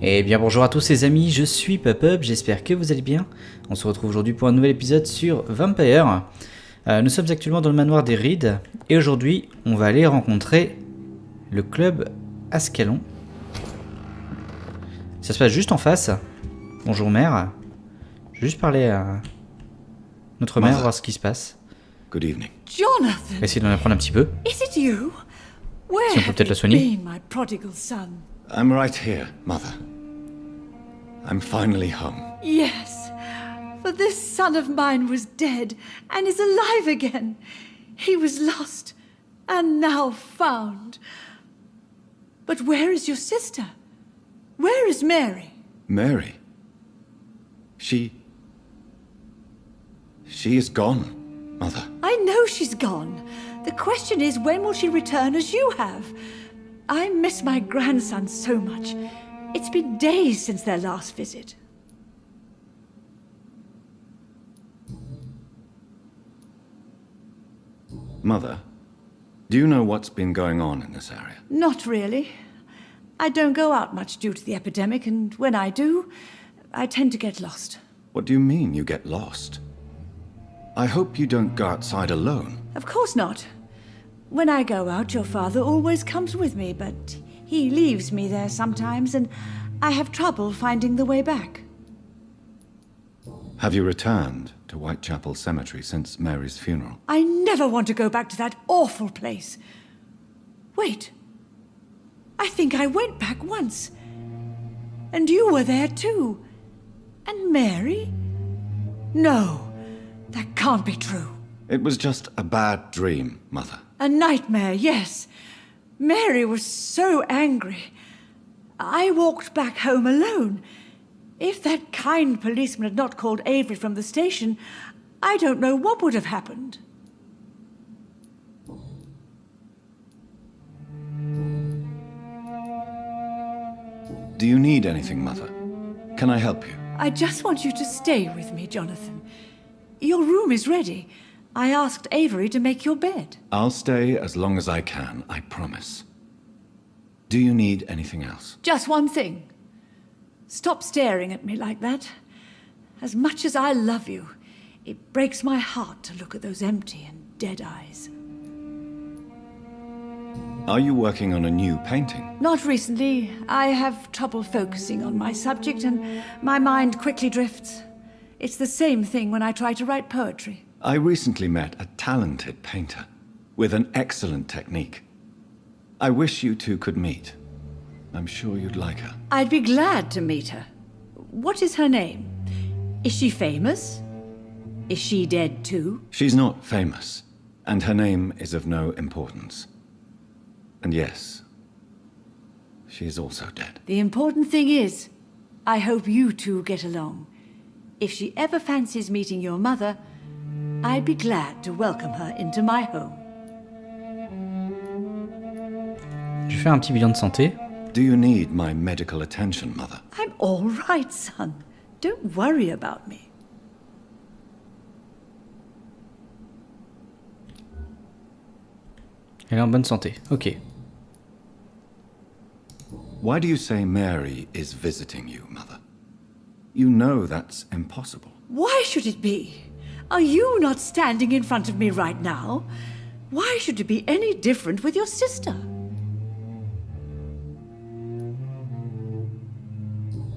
Et bien bonjour à tous les amis, je suis Pop-Up, j'espère que vous allez bien. On se retrouve aujourd'hui pour un nouvel épisode sur Vampyr. Nous sommes actuellement dans le manoir des Rides et aujourd'hui on va aller rencontrer le club Ascalon. Ça se passe juste en face. Bonjour mère. Je vais juste parler à notre mère, voir ce qui se passe. Good evening. Jonathan! Essayer d'en apprendre un petit peu. Is it you? Where Si on peut peut-être la soigner. been, my prodigal son? I'm right here, Mother. I'm finally home. Yes, for this son of mine was dead and is alive again. He was lost and now found. But where is your sister? Where is Mary? Mary? She is gone, Mother. I know she's gone. The question is, when will she return as you have? I miss my grandson so much. It's been days since their last visit. Mother, do you know what's been going on in this area? Not really. I don't go out much due to the epidemic, and when I do, I tend to get lost. What do you mean you get lost? I hope you don't go outside alone. Of course not. When I go out, your father always comes with me, but he leaves me there sometimes, and I have trouble finding the way back. Have you returned to Whitechapel Cemetery since Mary's funeral? I never want to go back to that awful place. Wait. I think I went back once. And you were there too. And Mary? No, that can't be true. It was just a bad dream, Mother. A nightmare, yes. Mary was so angry. I walked back home alone. If that kind policeman had not called Avery from the station, I don't know what would have happened. Do you need anything, Mother? Can I help you? I just want you to stay with me, Jonathan. Your room is ready. I asked Avery to make your bed. I'll stay as long as I can, I promise. Do you need anything else? Just one thing. Stop staring at me like that. As much as I love you, it breaks my heart to look at those empty and dead eyes. Are you working on a new painting? Not recently. I have trouble focusing on my subject and my mind quickly drifts. It's the same thing when I try to write poetry. I recently met a talented painter with an excellent technique. I wish you two could meet. I'm sure you'd like her. I'd be glad to meet her. What is her name? Is she famous? Is she dead too? She's not famous, and her name is of no importance. And yes, she is also dead. The important thing is, I hope you two get along. If she ever fancies meeting your mother, I'd be glad to welcome her into my home. Je vais faire un petit bilan de santé. Do you need my medical attention, Mother? I'm all right, son. Don't worry about me. Elle est en bonne santé, ok. Why do you say Mary is visiting you, Mother? You know that's impossible. Why should it be? Are you not standing in front of me right now? Why should it be any different with your sister?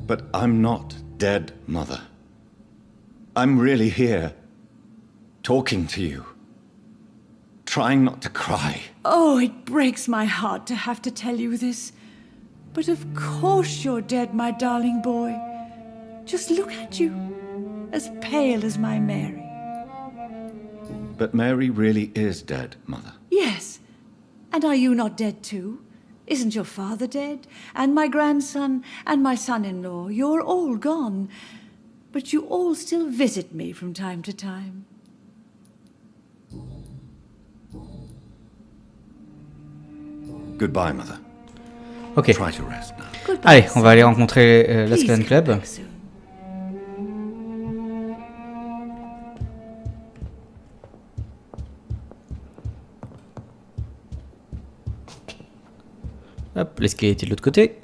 But I'm not dead, Mother. I'm really here, talking to you, trying not to cry. Oh, it breaks my heart to have to tell you this. But of course you're dead, my darling boy. Just look at you, as pale as my Mary. But Mary really is dead, Mother. Yes. And are you not dead too? Isn't your father dead? And my grandson, and my son-in-law, you're all gone. But you all still visit me from time to time. Goodbye, Mother. Ok. Try to rest now. Goodbye, Allez, on va aller son. rencontrer l'Ascalon Please Club. come back soon. Hop, l'escalier était de l'autre côté.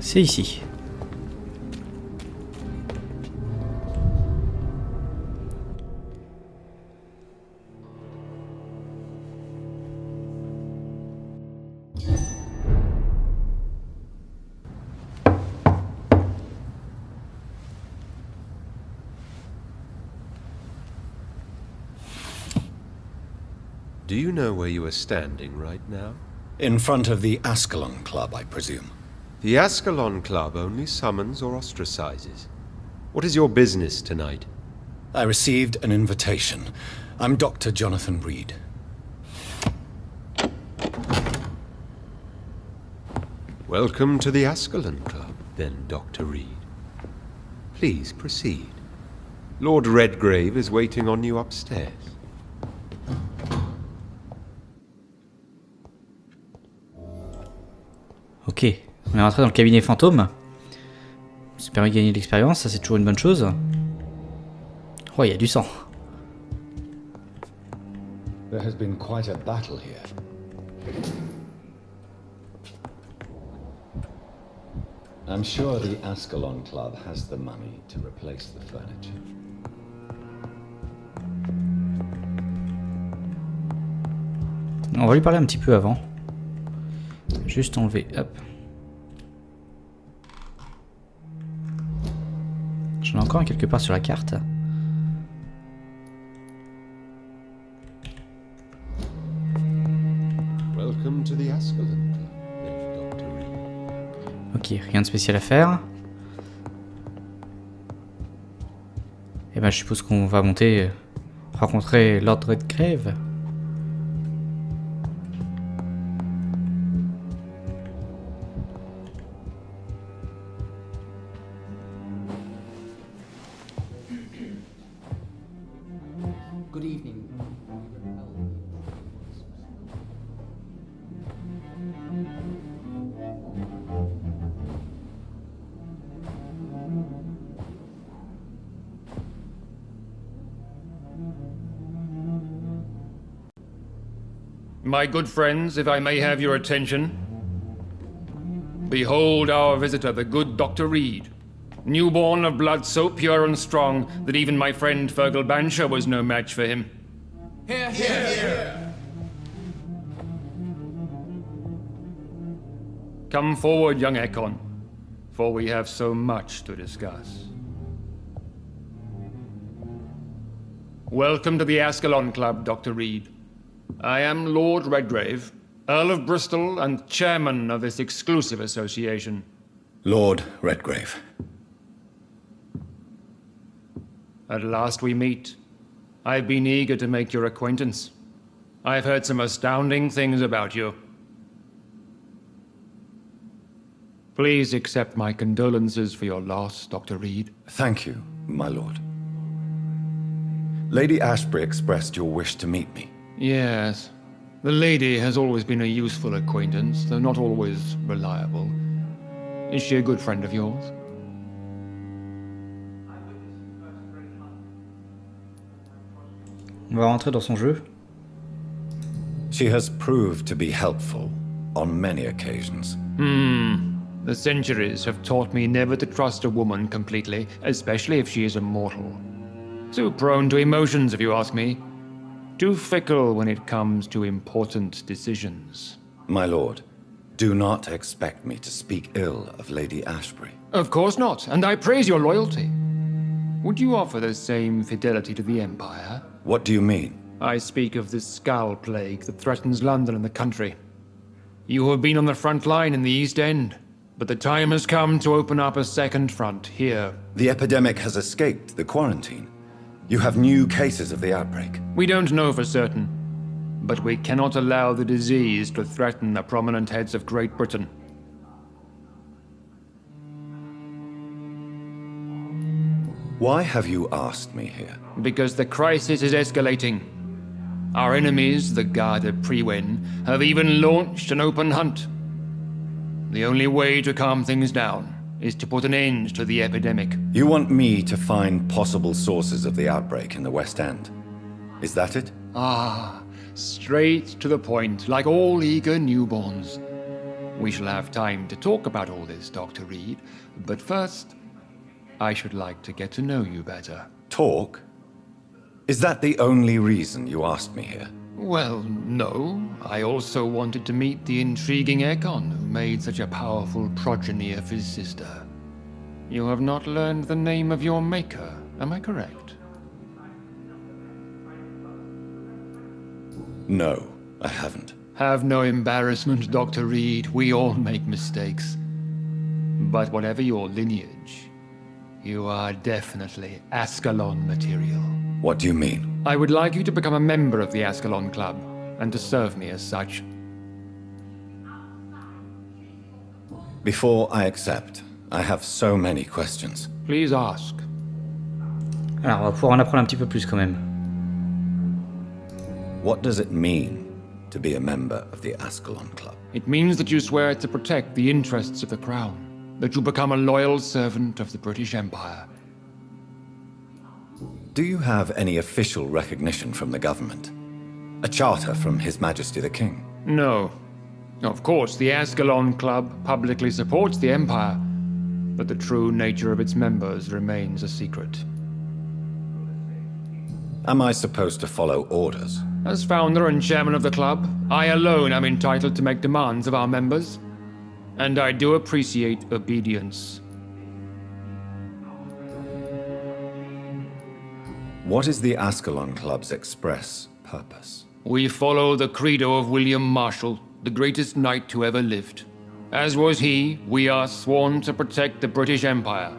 C'est ici. Do you know where you are standing right now? In front of the Ascalon Club, I presume. The Ascalon Club only summons or ostracizes. What is your business tonight? I received an invitation. I'm Dr. Jonathan Reed. Welcome to the Ascalon Club, then, Dr. Reed. Please proceed. Lord Redgrave is waiting on you upstairs. Ok, on est rentré dans le cabinet fantôme. Ça permet de gagner de l'expérience, ça c'est toujours une bonne chose. Oh, il y a du sang. There has been quite a battle here. I'm sure the Ascalon Club has the money to replace the furniture. On va lui parler un petit peu avant. Juste enlever, hop. J'en ai encore un quelque part sur la carte. Welcome to the Ascalon Club, then, Dr. Reed. Ok, rien de spécial à faire. Et ben je suppose qu'on va monter rencontrer Lord Redgrave. Good evening. My good friends, if I may have your attention. Behold our visitor, the good Dr. Reed. Newborn of blood so pure and strong that even my friend Fergal Bansher was no match for him. Here, here, here. Come forward, young Ekon, for we have so much to discuss. Welcome to the Ascalon Club, Dr. Reed. I am Lord Redgrave, Earl of Bristol and chairman of this exclusive association. Lord Redgrave. At last we meet. I've been eager to make your acquaintance. I've heard some astounding things about you. Please accept my condolences for your loss, Dr. Reed. Thank you, my lord. Lady Ashbury expressed your wish to meet me. Yes. The lady has always been a useful acquaintance, though not always reliable. Is she a good friend of yours? On va rentrer dans son jeu. She has proved to be helpful on many occasions. The centuries have taught me never to trust a woman completely, especially if she is a mortal. Too prone to emotions, if you ask me. Too fickle when it comes to important decisions. My lord, do not expect me to speak ill of Lady Ashbury. Of course not, and I praise your loyalty. Would you offer the same fidelity to the Empire? What do you mean? I speak of the Skull Plague that threatens London and the country. You have been on the front line in the East End, but the time has come to open up a second front here. The epidemic has escaped the quarantine. You have new cases of the outbreak. We don't know for certain, but we cannot allow the disease to threaten the prominent heads of Great Britain. Why have you asked me here? Because the crisis is escalating. Our enemies, the Garde Priwen, have even launched an open hunt. The only way to calm things down is to put an end to the epidemic. You want me to find possible sources of the outbreak in the West End. Is that it? Ah, straight to the point, like all eager newborns. We shall have time to talk about all this, Dr. Reed, but first, I should like to get to know you better. Talk? Is that the only reason you asked me here? Well, no. I also wanted to meet the intriguing Ekon who made such a powerful progeny of his sister. You have not learned the name of your maker, am I correct? No, I haven't. Have no embarrassment, Dr. Reed. We all make mistakes. But whatever your lineage, you are definitely ascalon material. What do you mean? I would like you to become a member of the Ascalon Club, and to serve me as such. Before I accept, I have so many questions. Please ask. Alors, on va pouvoir en apprendre un petit peu plus quand même. What does it mean to be a member of the Ascalon Club? It means that you swear to protect the interests of the Crown, that you become a loyal servant of the British Empire. Do you have any official recognition from the government? A charter from His Majesty the King? No. Of course, the Ascalon Club publicly supports the Empire, but the true nature of its members remains a secret. Am I supposed to follow orders? As founder and chairman of the club, I alone am entitled to make demands of our members, and I do appreciate obedience. What is the Ascalon Club's express purpose? We follow the credo of William Marshall, the greatest knight who ever lived. As was he, we are sworn to protect the British Empire.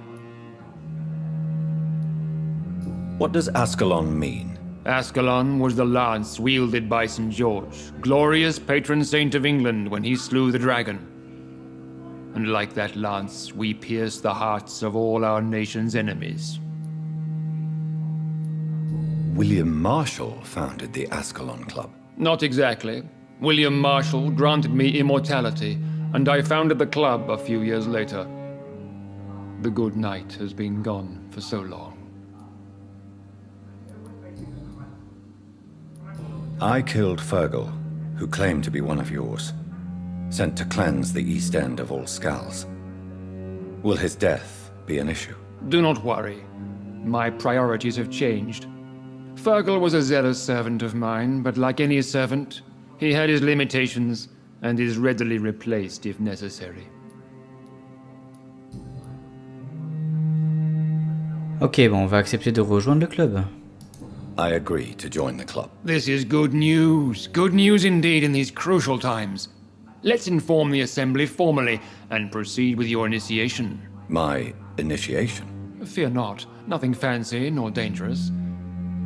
What does Ascalon mean? Ascalon was the lance wielded by St. George, glorious patron saint of England when he slew the dragon. And like that lance, we pierce the hearts of all our nation's enemies. William Marshall founded the Ascalon Club. Not exactly. William Marshall granted me immortality, and I founded the club a few years later. The good knight has been gone for so long. I killed Fergal, who claimed to be one of yours, sent to cleanse the East End of all Skulls. Will his death be an issue? Do not worry. My priorities have changed. Fergal was a zealous servant of mine, but like any servant, he had his limitations and is readily replaced if necessary. Ok, bon, on va accepter de rejoindre le club. I agree to join the club. This is good news. Good news indeed in these crucial times. Let's inform the Assembly formally and proceed with your initiation. My initiation? Fear not. Nothing fancy nor dangerous.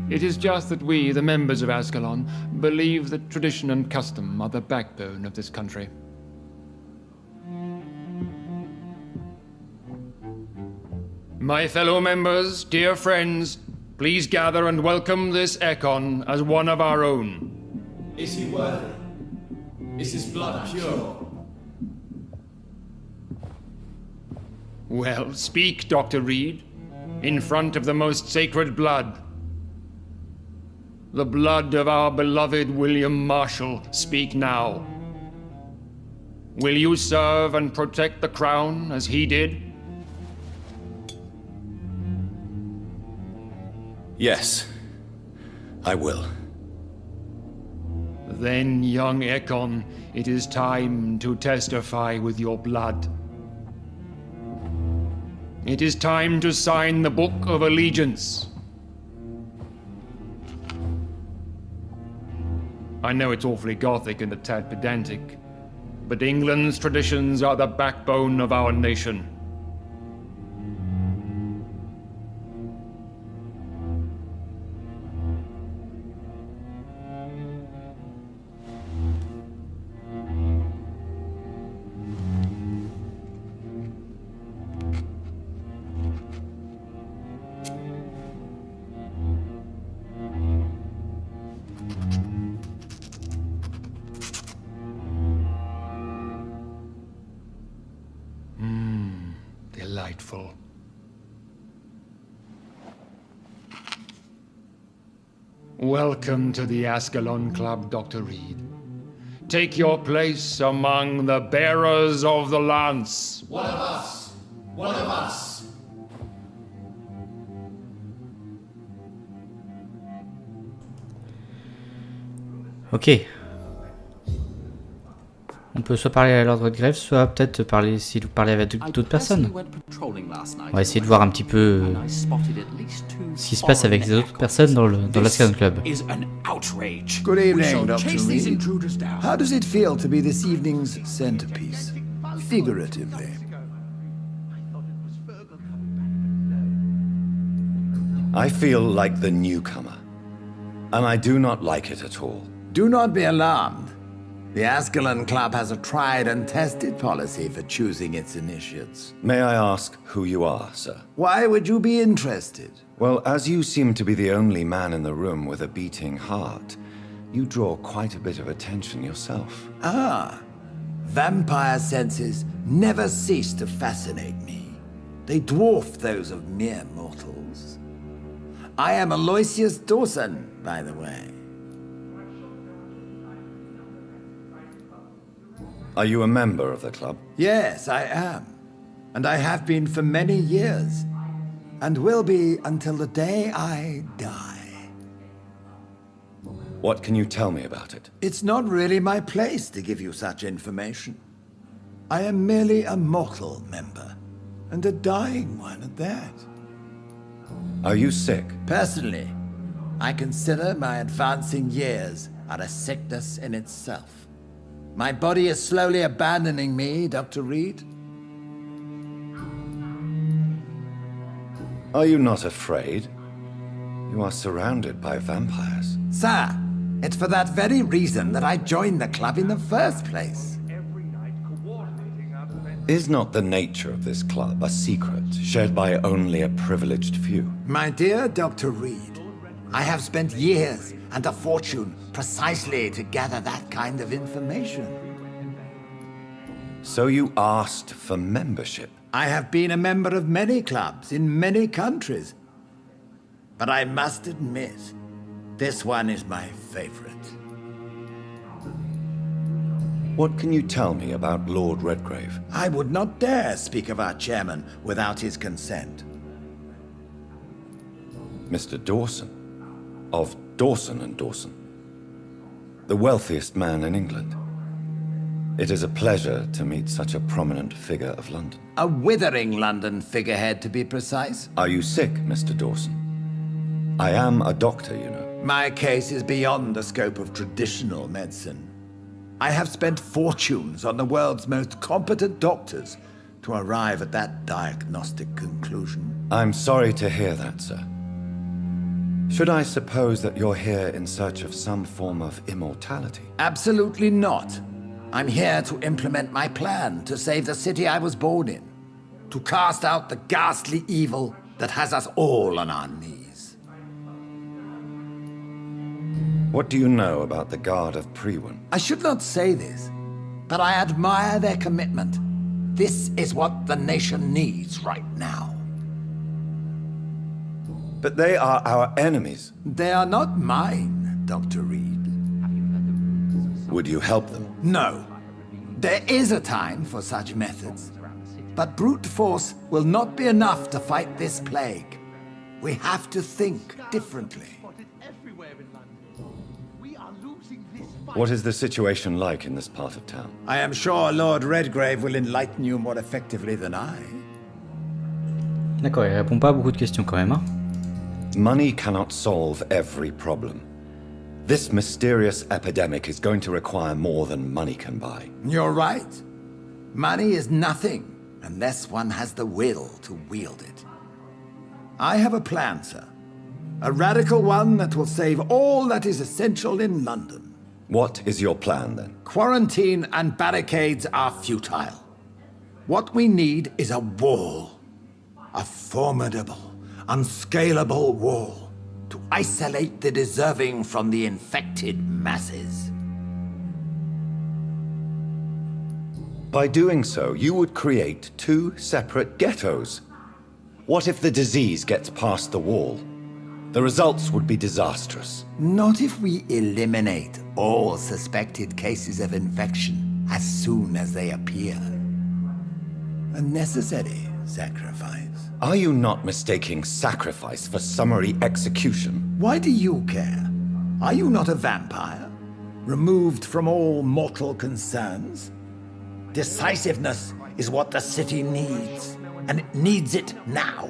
It is just that we, the members of Ascalon, believe that tradition and custom are the backbone of this country. My fellow members, dear friends, please gather and welcome this Ekon as one of our own. Is he worthy? Is his blood pure? Well, speak, Dr. Reed, in front of the most sacred blood. The blood of our beloved William Marshall, speak now. Will you serve and protect the crown as he did? Yes, I will. Then, young Ekon, it is time to testify with your blood. It is time to sign the Book of Allegiance. I know it's awfully gothic and a tad pedantic, but England's traditions are the backbone of our nation. Delightful. Welcome to the Ascalon Club, Dr. Reed. Take your place among the bearers of the lance. One of us! One of us! Ok. On peut soit parler à l'ordre de grève, soit peut-être parler si vous parlez avec d'autres personnes. On va essayer de voir un petit peu ce qui se passe avec les autres personnes dans l'Ascalon Club. Good evening, Dr. Reed. How does it feel to be this evening's centerpiece, figuratively? I feel like the newcomer, and I do not like it at all. Do not be alarmed. The Ascalon Club has a tried and tested policy for choosing its initiates. May I ask who you are, sir? Why would you be interested? Well, as you seem to be the only man in the room with a beating heart, you draw quite a bit of attention yourself. Ah, vampire senses never cease to fascinate me. They dwarf those of mere mortals. I am Aloysius Dawson, by the way. Are you a member of the club? Yes, I am. And I have been for many years. And will be until the day I die. What can you tell me about it? It's not really my place to give you such information. I am merely a mortal member, and a dying one at that. Are you sick? Personally, I consider my advancing years are a sickness in itself. My body is slowly abandoning me, Dr. Reed. Are you not afraid? You are surrounded by vampires. Sir, it's for that very reason that I joined the club in the first place. Is not the nature of this club a secret shared by only a privileged few? My dear Dr. Reed, I have spent years and a fortune precisely to gather that kind of information. So you asked for membership? I have been a member of many clubs in many countries. But I must admit, this one is my favorite. What can you tell me about Lord Redgrave? I would not dare speak of our chairman without his consent. Mr. Dawson, of Dawson and Dawson, the wealthiest man in England. It is a pleasure to meet such a prominent figure of London. A withering London figurehead, to be precise. Are you sick, Mr. Dawson? I am a doctor, you know. My case is beyond the scope of traditional medicine. I have spent fortunes on the world's most competent doctors to arrive at that diagnostic conclusion. I'm sorry to hear that, sir. Should I suppose that you're here in search of some form of immortality? Absolutely not. I'm here to implement my plan to save the city I was born in, to cast out the ghastly evil that has us all on our knees. What do you know about the Guard of Priwen? I should not say this, but I admire their commitment. This is what the nation needs right now. But they are our enemies. They are not mine, Dr. Reed. Would you help them? No. There is a time for such methods. But brute force will not be enough to fight this plague. We have to think differently. What is the situation like in this part of town? I am sure Lord Redgrave will enlighten you more effectively than I. D'accord, il répond pas à beaucoup de questions quand même, hein. Money cannot solve every problem. This mysterious epidemic is going to require more than money can buy. You're right. Money is nothing unless one has the will to wield it. I have a plan, sir. A radical one that will save all that is essential in London. What is your plan, then? Quarantine and barricades are futile. What we need is a wall. A formidable, unscalable wall to isolate the deserving from the infected masses. By doing so, you would create two separate ghettos. What if the disease gets past the wall? The results would be disastrous. Not if we eliminate all suspected cases of infection as soon as they appear. A necessary sacrifice. Are you not mistaking sacrifice for summary execution? Why do you care? Are you not a vampire? Removed from all mortal concerns? Decisiveness is what the city needs, and it needs it now.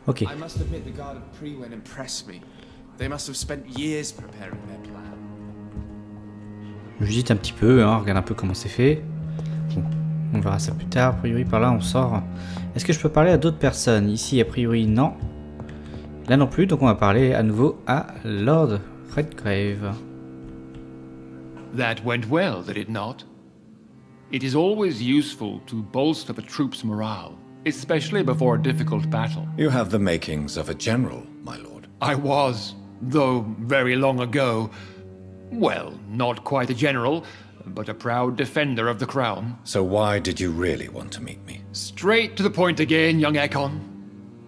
Ok. I must admit the guard of Prewen impressed me. They must have spent years preparing their plan. Je visite un petit peu, hein, regarde un peu comment c'est fait. Bon, on verra ça plus tard. A priori, par là, on sort. Est-ce que je peux parler à d'autres personnes? Ici, a priori, non. Là non plus, donc on va parler à nouveau à Lord Redgrave. That went well, did it not? It is always useful to bolster the troops' morale, especially before a difficult battle. You have the makings of a general, my lord. I was, though very long ago, well, not quite a general, but a proud defender of the crown. So why did you really want to meet me? Straight to the point again, young Ekon.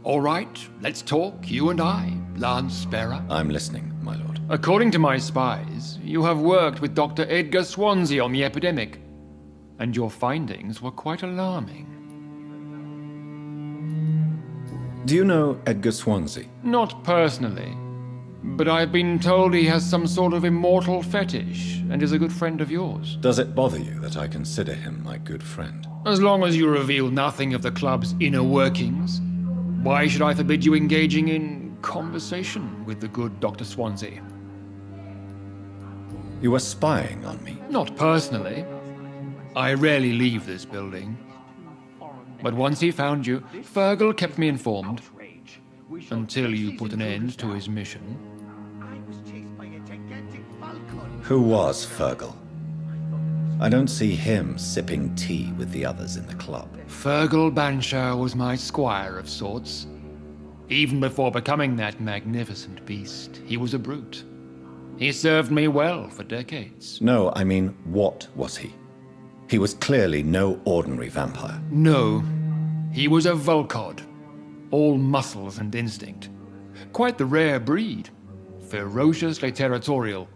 All right, let's talk, you and I, Lance Sparrow. I'm listening, my lord. According to my spies, you have worked with Dr. Edgar Swansea on the epidemic, and your findings were quite alarming. Do you know Edgar Swansea? Not personally, but I've been told he has some sort of immortal fetish and is a good friend of yours. Does it bother you that I consider him my good friend? As long as you reveal nothing of the club's inner workings, why should I forbid you engaging in conversation with the good Dr. Swansea? You were spying on me? Not personally. I rarely leave this building. But once he found you, Fergal kept me informed. Until you put an end to his mission. Who was Fergal? I don't see him sipping tea with the others in the club. Fergal Banshire was my squire of sorts. Even before becoming that magnificent beast, he was a brute. He served me well for decades. No, I mean, what was he? He was clearly no ordinary vampire. No, he was a Volcod. All muscles and instinct. Quite the rare breed. Ferociously territorial.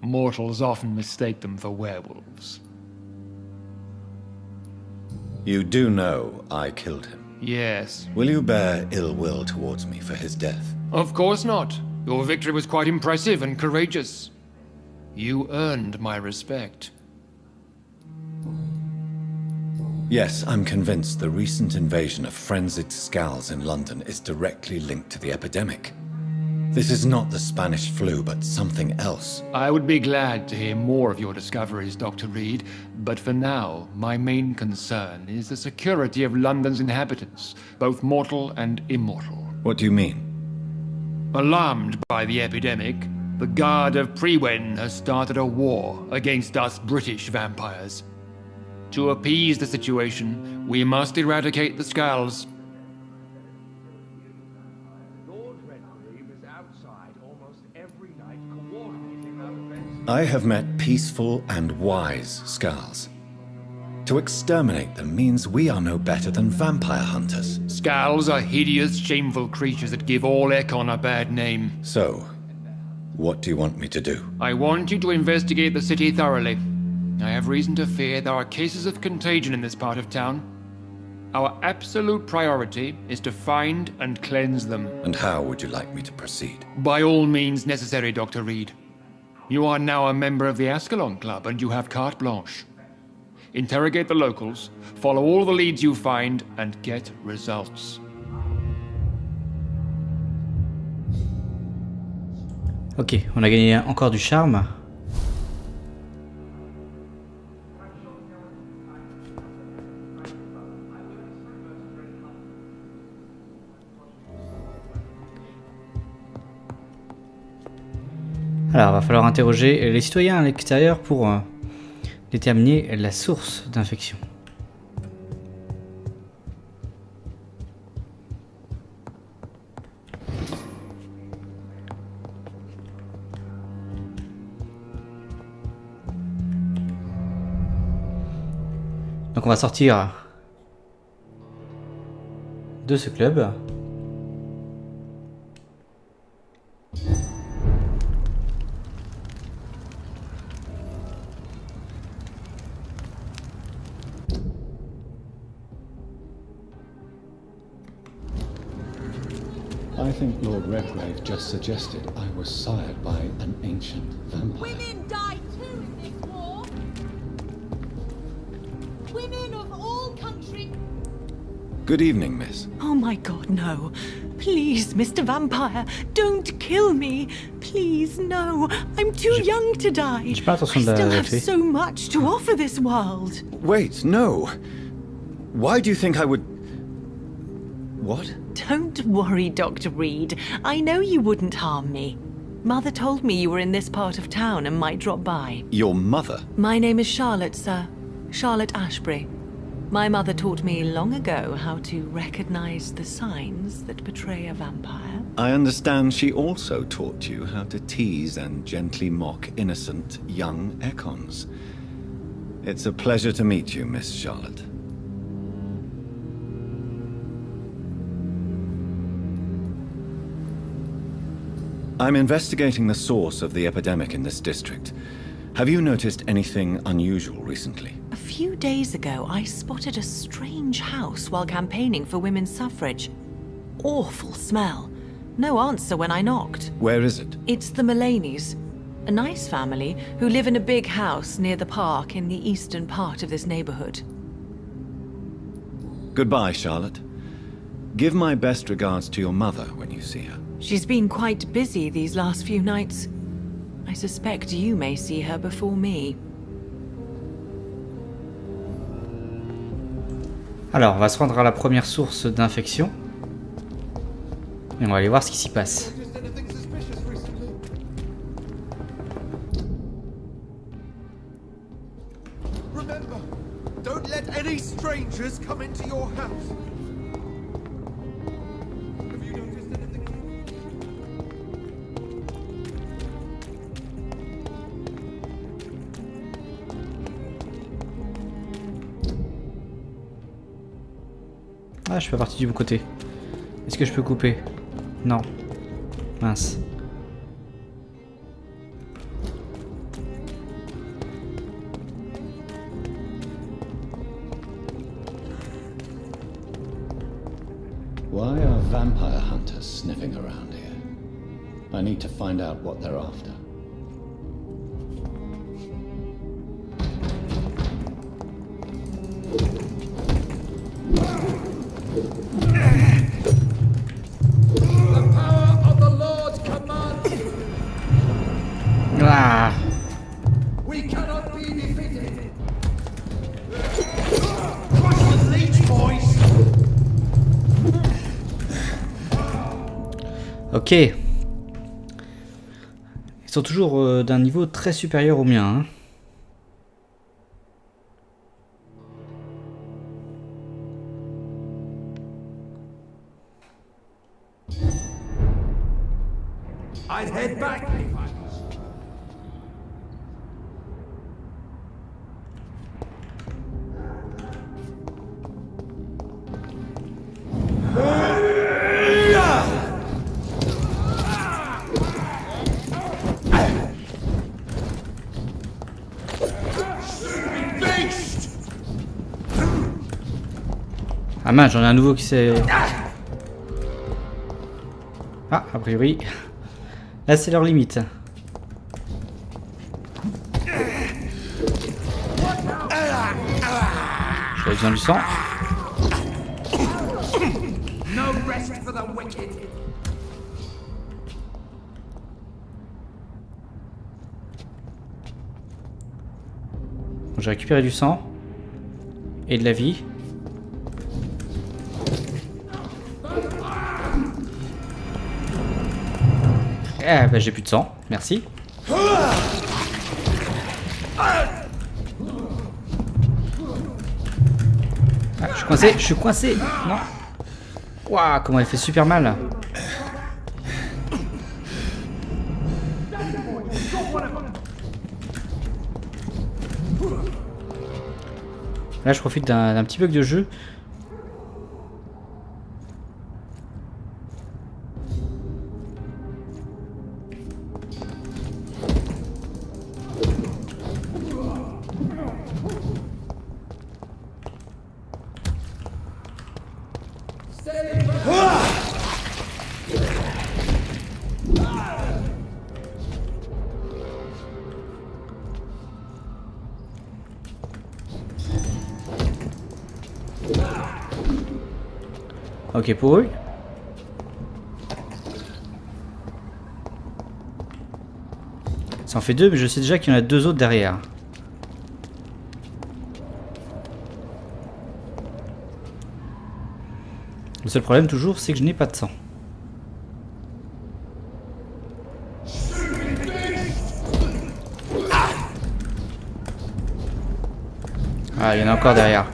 Mortals often mistake them for werewolves. You do know I killed him. Yes. Will you bear ill will towards me for his death? Of course not. Your victory was quite impressive and courageous. You earned my respect. Yes, I'm convinced the recent invasion of frenzied scowls in London is directly linked to the epidemic. This is not the Spanish flu, but something else. I would be glad to hear more of your discoveries, Dr. Reed, but for now, my main concern is the security of London's inhabitants, both mortal and immortal. What do you mean? Alarmed by the epidemic, the Guard of Prewen has started a war against us British vampires. To appease the situation, we must eradicate the scowls. I have met peaceful and wise scowls. To exterminate them means we are no better than vampire hunters. Scowls are hideous, shameful creatures that give all Ekon a bad name. So, what do you want me to do? I want you to investigate the city thoroughly. I have reason to fear there are cases of contagion in this part of town. Our absolute priority is to find and cleanse them. And how would you like me to proceed? By all means necessary, Dr. Reed. You are now a member of the Ascalon Club and you have carte blanche. Interrogate the locals, follow all the leads you find, and get results. Ok, on a gagné encore du charme. Alors, va falloir interroger les citoyens à l'extérieur pour déterminer la source d'infection. Donc on va sortir de ce club. think Lord Redgrave just suggested I was sired by an ancient vampire. Women die too in this war. Women of all countries. Good evening, miss. Oh my god, no. Please, Mr. Vampire, don't kill me. Please, no. I'm too young to die. I still have so much to offer this world. Wait, no. Why do you think I would... What? Don't worry, Dr. Reed. I know you wouldn't harm me. Mother told me you were in this part of town and might drop by. Your mother? My name is Charlotte, sir. Charlotte Ashbury. My mother taught me long ago how to recognize the signs that betray a vampire. I understand she also taught you how to tease and gently mock innocent young Ekons. It's a pleasure to meet you, Miss Charlotte. I'm investigating the source of the epidemic in this district. Have you noticed anything unusual recently? A few days ago, I spotted a strange house while campaigning for women's suffrage. Awful smell. No answer when I knocked. Where is it? It's the Mullaneys, a nice family who live in a big house near the park in the eastern part of this neighborhood. Goodbye, Charlotte. Give my best regards to your mother when you see her. She's been quite busy these last few nights. I suspect you may see her before me. Alors, on va se rendre à la première source d'infection. Et on va aller voir ce qui s'y passe. Remember, don't let any strangers come into your house. Have you noticed anything? Ah, je suis pas parti du bon côté. Est-ce que je peux couper? Non. Mince. Why are vampire hunters sniffing around here? I need to find out what they're after. Ah. We cannot be defeated. Push the leech, boys. Ok. Ils sont toujours d'un niveau très supérieur au mien. Hein. I'd head back. Ah mince, j'en ai un nouveau qui s'est... Ah, a priori... Là, c'est leur limite. J'avais besoin du sang. J'ai récupéré du sang. Et de la vie. Ah bah j'ai plus de sang, merci. Ah, je suis coincé, non. Waouh, comment elle fait super mal. Là je profite d'un petit bug de jeu. Ok pour eux. Ça en fait 2, mais je sais déjà qu'il y en a 2 autres derrière. Le seul problème toujours, c'est que je n'ai pas de sang. Ah, il y en a encore derrière.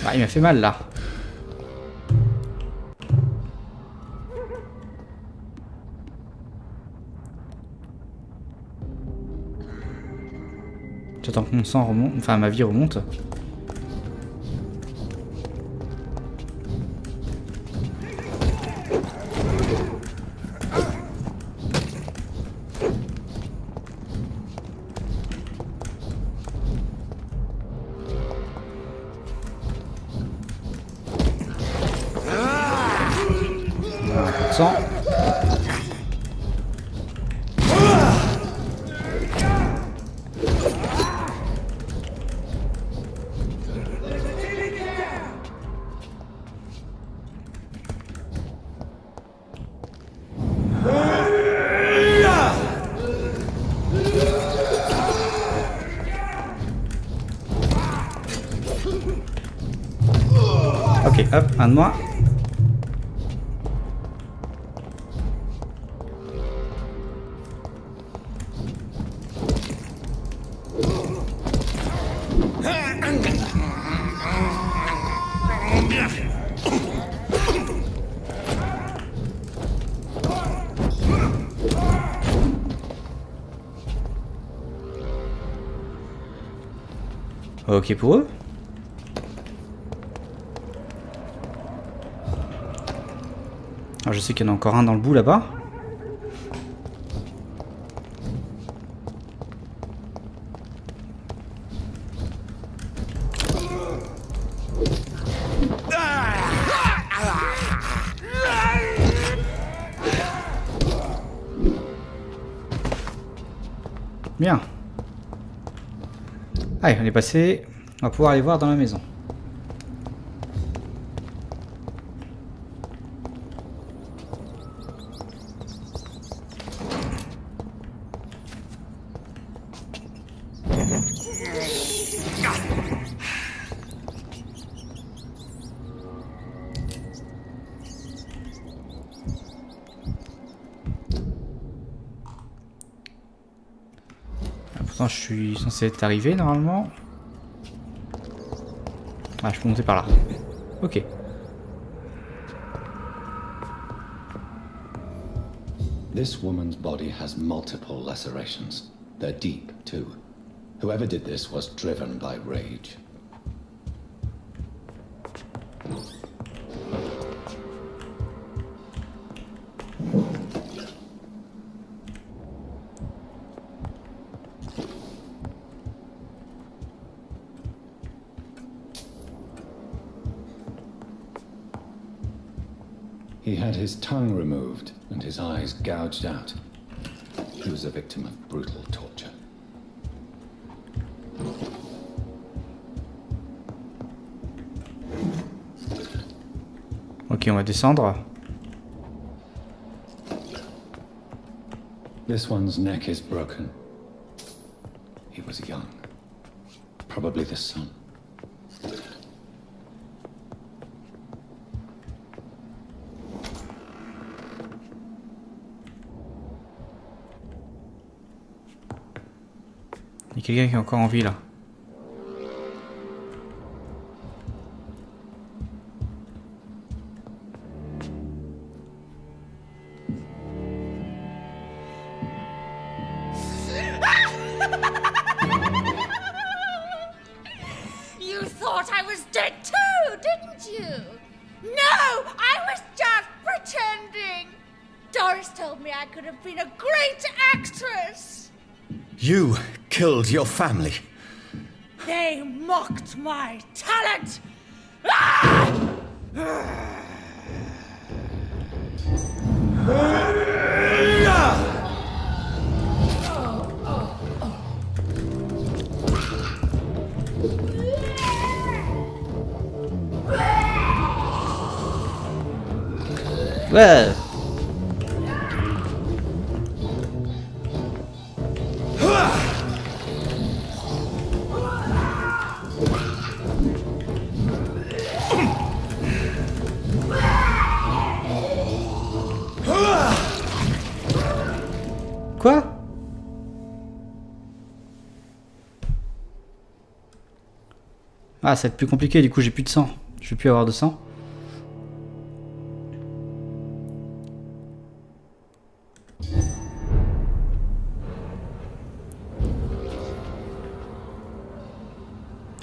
Ah, il m'a fait mal là. J'attends que mon sang remonte, enfin ma vie remonte. Sang. Ok, hop, un de moi. Ok pour eux. Alors je sais qu'il y en a encore un dans le bout là-bas. Bien. Allez, on est passé. On va pouvoir aller voir dans la maison. Pourtant, je suis censé être arrivé normalement. Ah, je peux monter par là. Ok. This woman's body has multiple lacerations. They're deep, too. Whoever did this was driven by rage. He had his tongue removed and his eyes gouged out. He was a victim of brutal torture. Ok, on va descendre. This one's neck is broken. He was young. Probably the son. Il y a quelqu'un qui est encore en vie là. You thought I was dead too, didn't you? No, I was just pretending. Doris told me I could have been a great actress. You killed your family. They mocked my talent. Ah! Ouais. Quoi? Ah, ça va être plus compliqué, du coup j'ai plus de sang. Je vais plus avoir de sang.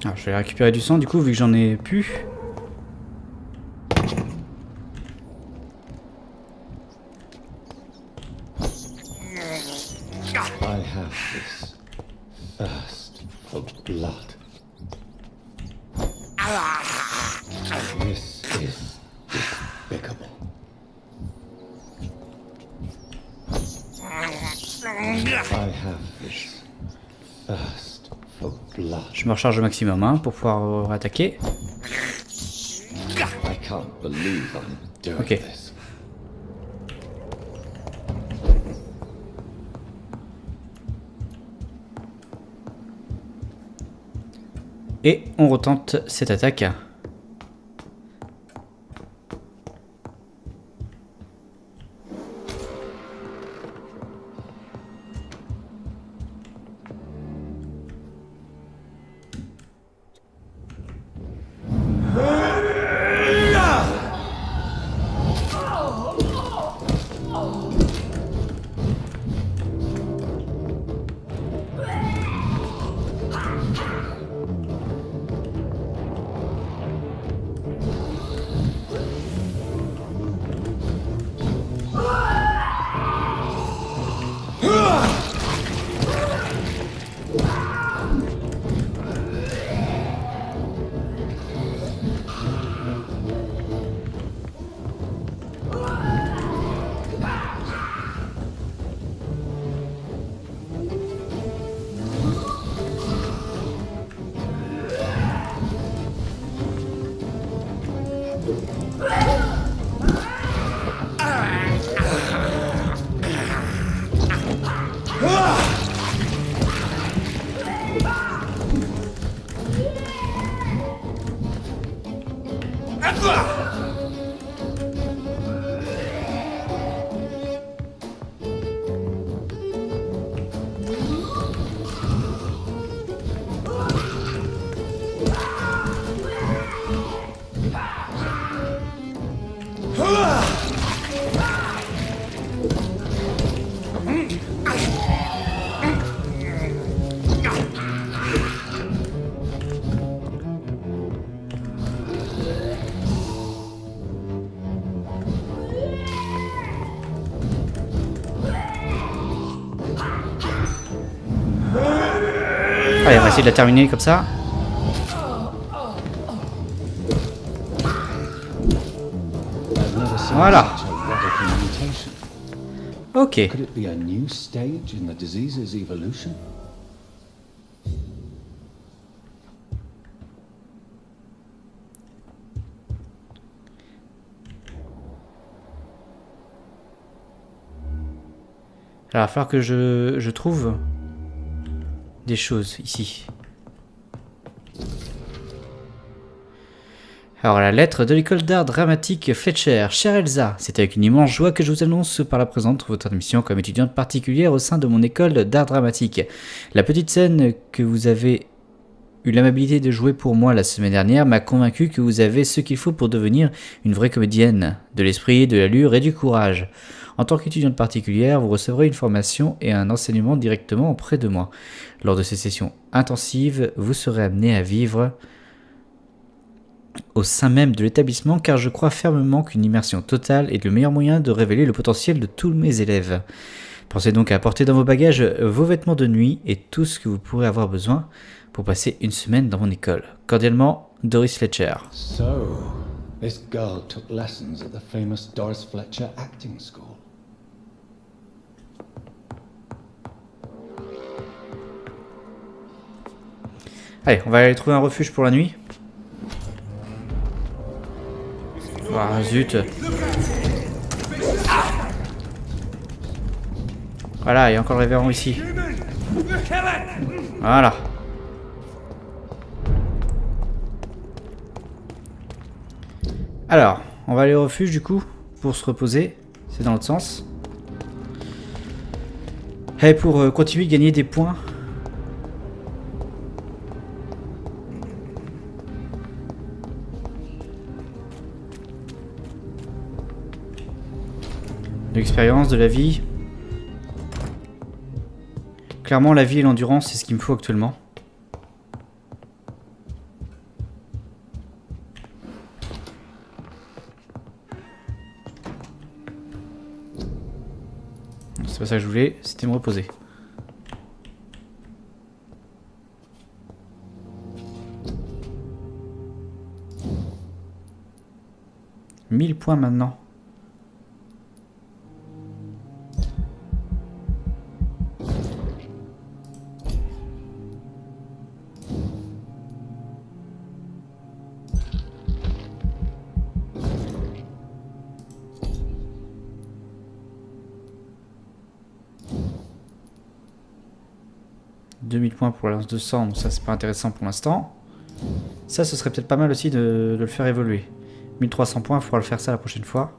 Alors, je vais récupérer du sang du coup vu que j'en ai plus. I have this thirst for blood. This is despicable. I have this thirst for blood. Je me recharge au maximum hein, pour pouvoir attaquer. I can't believe I'm doing Ok. this. Et on retente cette attaque. Allez, on va essayer de la terminer comme ça. Voilà. Ok. Could it be a new stage in the disease's evolution? Alors, il va falloir que je trouve des choses ici. Alors, la lettre de l'école d'art dramatique Fletcher. Chère Elsa, c'est avec une immense joie que je vous annonce par la présente votre admission comme étudiante particulière au sein de mon école d'art dramatique. La petite scène que vous avez eu l'amabilité de jouer pour moi la semaine dernière m'a convaincu que vous avez ce qu'il faut pour devenir une vraie comédienne, de l'esprit, de l'allure et du courage. En tant qu'étudiante particulière, vous recevrez une formation et un enseignement directement auprès de moi. Lors de ces sessions intensives, vous serez amené à vivre au sein même de l'établissement car je crois fermement qu'une immersion totale est le meilleur moyen de révéler le potentiel de tous mes élèves. Pensez donc à apporter dans vos bagages vos vêtements de nuit et tout ce que vous pourrez avoir besoin pour passer une semaine dans mon école. Cordialement, Doris Fletcher. So, this girl took lessons at the famous Doris Fletcher acting school. Allez, on va aller trouver un refuge pour la nuit. Ah, zut. Voilà, il y a encore le révérend ici. Voilà. Alors, on va aller au refuge du coup, pour se reposer. C'est dans l'autre sens. Et pour continuer de gagner des points. De l'expérience, de la vie. Clairement, la vie et l'endurance, c'est ce qu'il me faut actuellement. C'est pas ça que je voulais, c'était me reposer. « 1000 points maintenant. » points pour la lance de sang, donc ça c'est pas intéressant pour l'instant. Ça ce serait peut-être pas mal aussi de le faire évoluer. 1300 points, il faudra le faire ça la prochaine fois.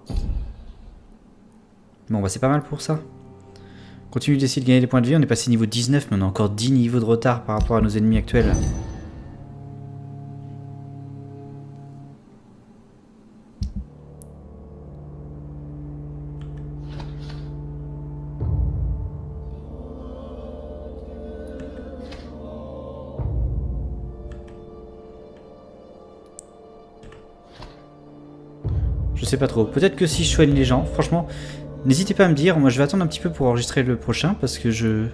Bon bah c'est pas mal pour ça. Continue d'essayer de gagner des points de vie, on est passé niveau 19 mais on a encore 10 niveaux de retard par rapport à nos ennemis actuels. Je sais pas trop. Peut-être que si je soigne les gens, franchement, n'hésitez pas à me dire. Moi, je vais attendre un petit peu pour enregistrer le prochain parce que je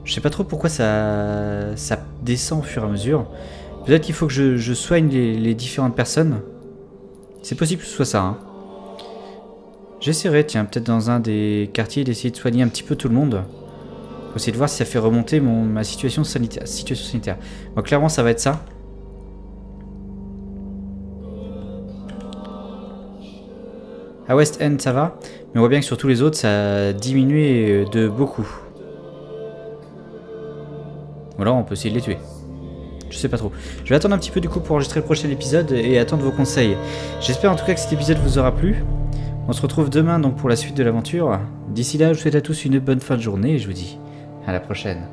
sais pas trop pourquoi ça descend au fur et à mesure. Peut-être qu'il faut que je soigne les différentes personnes. C'est possible que ce soit ça. Hein. J'essaierai, tiens, peut-être dans un des quartiers d'essayer de soigner un petit peu tout le monde. Pour essayer de voir si ça fait remonter ma situation sanitaire. Bon, clairement, ça va être ça. À West End ça va, mais on voit bien que sur tous les autres ça a diminué de beaucoup. Voilà, on peut essayer de les tuer. Je sais pas trop. Je vais attendre un petit peu du coup pour enregistrer le prochain épisode et attendre vos conseils. J'espère en tout cas que cet épisode vous aura plu. On se retrouve demain donc pour la suite de l'aventure. D'ici là, je vous souhaite à tous une bonne fin de journée et je vous dis à la prochaine.